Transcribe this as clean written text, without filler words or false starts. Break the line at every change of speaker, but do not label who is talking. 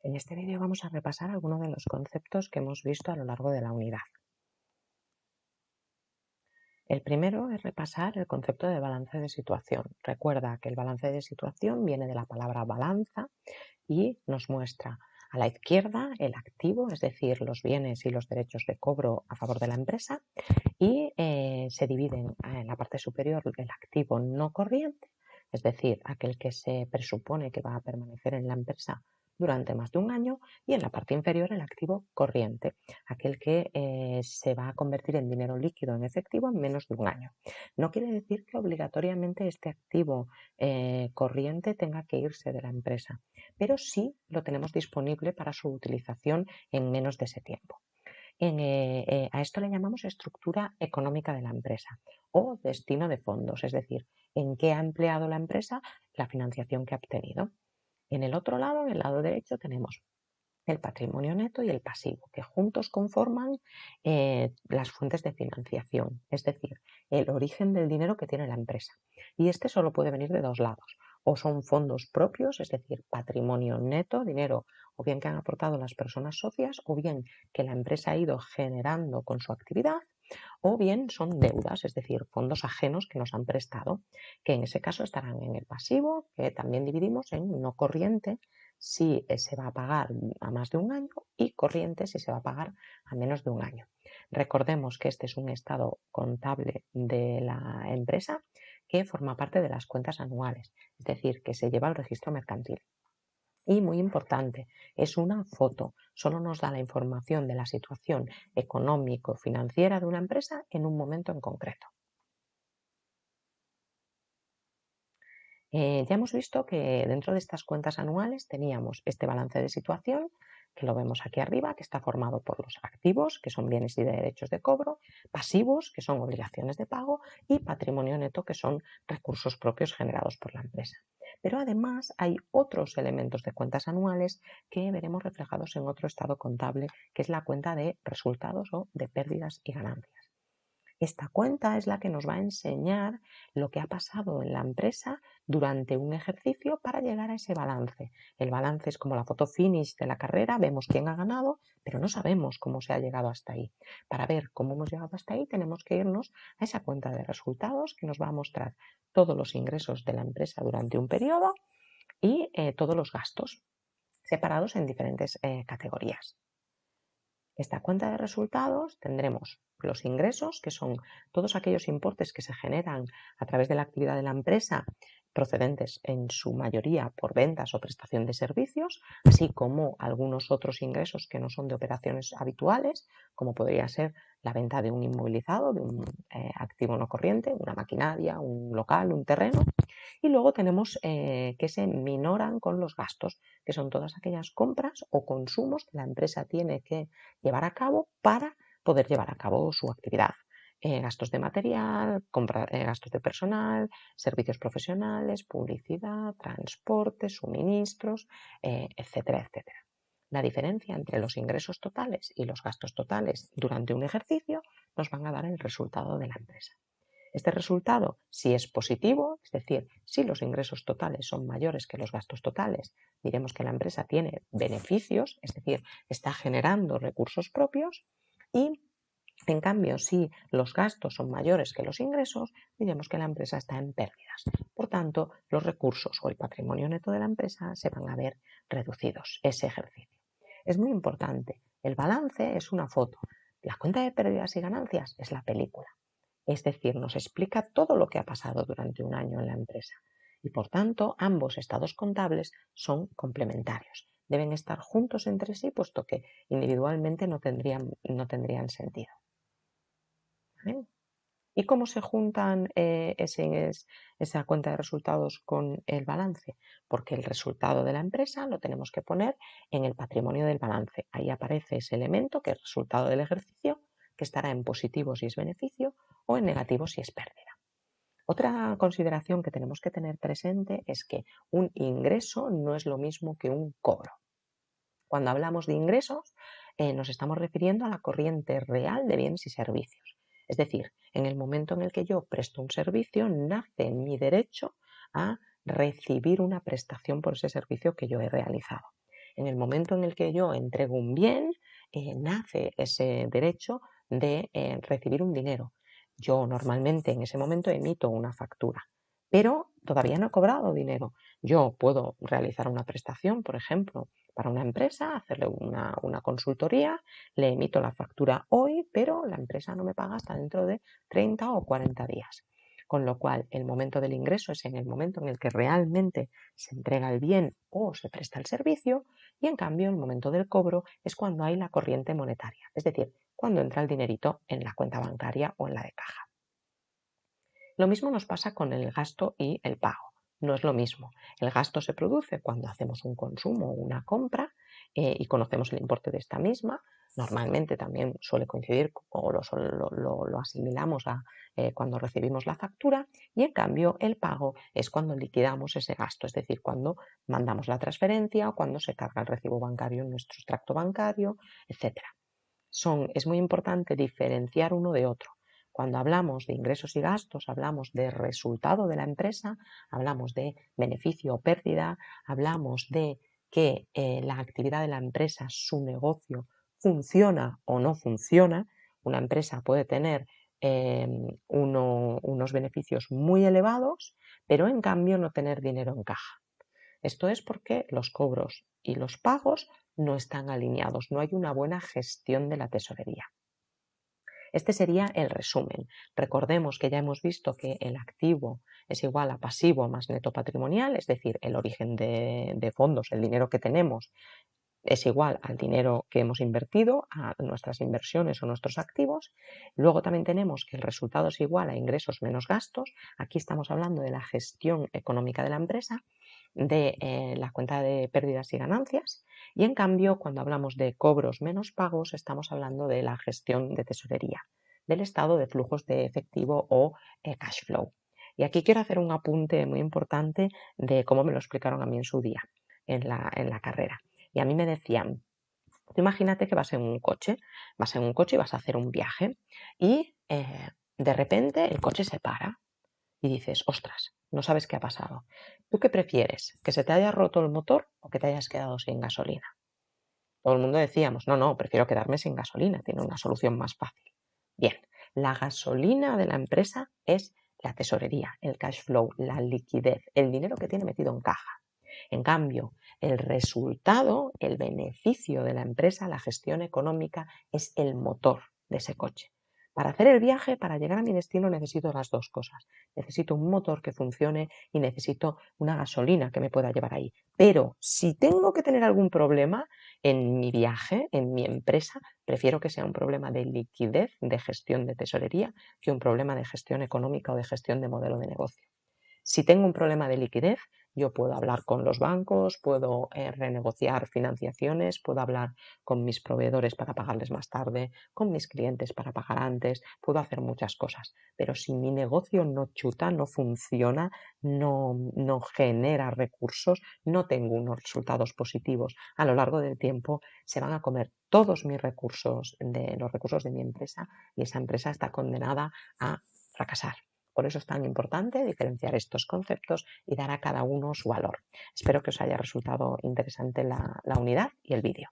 En este vídeo vamos a repasar algunos de los conceptos que hemos visto a lo largo de la unidad. El primero es repasar el concepto de balance de situación. Recuerda que el balance de situación viene de la palabra balanza y nos muestra a la izquierda el activo, es decir, los bienes y los derechos de cobro a favor de la empresa, y se dividen en la parte superior el activo no corriente, es decir, aquel que se presupone que va a permanecer en la empresa durante más de un año, y en la parte inferior el activo corriente, aquel que se va a convertir en dinero líquido en efectivo en menos de un año. No quiere decir que obligatoriamente este activo corriente tenga que irse de la empresa, pero sí lo tenemos disponible para su utilización en menos de ese tiempo. A esto le llamamos estructura económica de la empresa o destino de fondos, es decir, en qué ha empleado la empresa la financiación que ha obtenido. En el otro lado, en el lado derecho, tenemos el patrimonio neto y el pasivo, que juntos conforman las fuentes de financiación, es decir, el origen del dinero que tiene la empresa. Y este solo puede venir de dos lados. O son fondos propios, es decir, patrimonio neto, dinero o bien que han aportado las personas socias, o bien que la empresa ha ido generando con su actividad, o bien son deudas, es decir, fondos ajenos que nos han prestado, que en ese caso estarán en el pasivo, que también dividimos en no corriente, si se va a pagar a más de un año, y corriente si se va a pagar a menos de un año. Recordemos que este es un estado contable de la empresa que forma parte de las cuentas anuales, es decir, que se lleva al registro mercantil. Y muy importante, es una foto, solo nos da la información de la situación económico-financiera de una empresa en un momento en concreto. Ya hemos visto que dentro de estas cuentas anuales teníamos este balance de situación, que lo vemos aquí arriba, que está formado por los activos, que son bienes y derechos de cobro, pasivos, que son obligaciones de pago, y patrimonio neto, que son recursos propios generados por la empresa. Pero además hay otros elementos de cuentas anuales que veremos reflejados en otro estado contable, que es la cuenta de resultados o de pérdidas y ganancias. Esta cuenta es la que nos va a enseñar lo que ha pasado en la empresa durante un ejercicio para llegar a ese balance. El balance es como la foto finish de la carrera, vemos quién ha ganado, pero no sabemos cómo se ha llegado hasta ahí. Para ver cómo hemos llegado hasta ahí tenemos que irnos a esa cuenta de resultados que nos va a mostrar todos los ingresos de la empresa durante un periodo y todos los gastos separados en diferentes categorías. Esta cuenta de resultados tendremos los ingresos, que son todos aquellos importes que se generan a través de la actividad de la empresa, procedentes en su mayoría por ventas o prestación de servicios, así como algunos otros ingresos que no son de operaciones habituales, como podría ser la venta de un inmovilizado, de un activo no corriente, una maquinaria, un local, un terreno. Y luego tenemos que se minoran con los gastos, que son todas aquellas compras o consumos que la empresa tiene que llevar a cabo para poder llevar a cabo su actividad. Gastos de material, gastos de personal, servicios profesionales, publicidad, transporte, suministros, etcétera, etcétera. La diferencia entre los ingresos totales y los gastos totales durante un ejercicio nos van a dar el resultado de la empresa. Este resultado, si es positivo, es decir, si los ingresos totales son mayores que los gastos totales, diremos que la empresa tiene beneficios, es decir, está generando recursos propios, y en cambio, si los gastos son mayores que los ingresos, diremos que la empresa está en pérdidas. Por tanto, los recursos o el patrimonio neto de la empresa se van a ver reducidos ese ejercicio. Es muy importante. El balance es una foto. La cuenta de pérdidas y ganancias es la película. Es decir, nos explica todo lo que ha pasado durante un año en la empresa. Y por tanto, ambos estados contables son complementarios. Deben estar juntos entre sí, puesto que individualmente no tendrían sentido. ¿Vale? ¿Y cómo se juntan esa cuenta de resultados con el balance? Porque el resultado de la empresa lo tenemos que poner en el patrimonio del balance. Ahí aparece ese elemento que es el resultado del ejercicio, que estará en positivo si es beneficio o en negativo si es pérdida. Otra consideración que tenemos que tener presente es que un ingreso no es lo mismo que un cobro. Cuando hablamos de ingresos, nos estamos refiriendo a la corriente real de bienes y servicios. Es decir, en el momento en el que yo presto un servicio, nace mi derecho a recibir una prestación por ese servicio que yo he realizado. En el momento en el que yo entrego un bien, nace ese derecho de recibir un dinero. Yo normalmente en ese momento emito una factura, pero todavía no he cobrado dinero. Yo puedo realizar una prestación, por ejemplo, para una empresa, hacerle una consultoría, le emito la factura hoy, pero la empresa no me paga hasta dentro de 30 o 40 días. Con lo cual, el momento del ingreso es en el momento en el que realmente se entrega el bien o se presta el servicio, y en cambio el momento del cobro es cuando hay la corriente monetaria, es decir, cuando entra el dinerito en la cuenta bancaria o en la de caja. Lo mismo nos pasa con el gasto y el pago. No es lo mismo. El gasto se produce cuando hacemos un consumo o una compra y conocemos el importe de esta misma. Normalmente también suele coincidir o lo asimilamos a cuando recibimos la factura, y en cambio el pago es cuando liquidamos ese gasto, es decir, cuando mandamos la transferencia o cuando se carga el recibo bancario en nuestro extracto bancario, etc. Es muy importante diferenciar uno de otro. Cuando hablamos de ingresos y gastos, hablamos de resultado de la empresa, hablamos de beneficio o pérdida, hablamos de que la actividad de la empresa, su negocio, funciona o no funciona. Una empresa puede tener unos beneficios muy elevados, pero en cambio no tener dinero en caja. Esto es porque los cobros y los pagos no están alineados, no hay una buena gestión de la tesorería. Este sería el resumen. Recordemos que ya hemos visto que el activo es igual a pasivo más neto patrimonial, es decir, el origen de fondos, el dinero que tenemos, es igual al dinero que hemos invertido, a nuestras inversiones o nuestros activos. Luego también tenemos que el resultado es igual a ingresos menos gastos. Aquí estamos hablando de la gestión económica de la empresa, de la cuenta de pérdidas y ganancias, y en cambio cuando hablamos de cobros menos pagos estamos hablando de la gestión de tesorería, del estado de flujos de efectivo o cash flow. Y aquí quiero hacer un apunte muy importante de cómo me lo explicaron a mí en su día en la carrera. Y a mí me decían, tú imagínate que vas en un coche y vas a hacer un viaje y de repente el coche se para y dices, ostras, no sabes qué ha pasado. ¿Tú qué prefieres? ¿Que se te haya roto el motor o que te hayas quedado sin gasolina? Todo el mundo decíamos, no, prefiero quedarme sin gasolina, tiene una solución más fácil. Bien, la gasolina de la empresa es la tesorería, el cash flow, la liquidez, el dinero que tiene metido en caja. En cambio, el resultado, el beneficio de la empresa, la gestión económica, es el motor de ese coche. Para hacer el viaje, para llegar a mi destino, necesito las dos cosas. Necesito un motor que funcione y necesito una gasolina que me pueda llevar ahí. Pero si tengo que tener algún problema en mi viaje, en mi empresa, prefiero que sea un problema de liquidez, de gestión de tesorería, que un problema de gestión económica o de gestión de modelo de negocio. Si tengo un problema de liquidez, yo puedo hablar con los bancos, puedo renegociar financiaciones, puedo hablar con mis proveedores para pagarles más tarde, con mis clientes para pagar antes, puedo hacer muchas cosas. Pero si mi negocio no chuta, no funciona, no genera recursos, no tengo unos resultados positivos a lo largo del tiempo, se van a comer todos mis recursos, los recursos de mi empresa, y esa empresa está condenada a fracasar. Por eso es tan importante diferenciar estos conceptos y dar a cada uno su valor. Espero que os haya resultado interesante la unidad y el vídeo.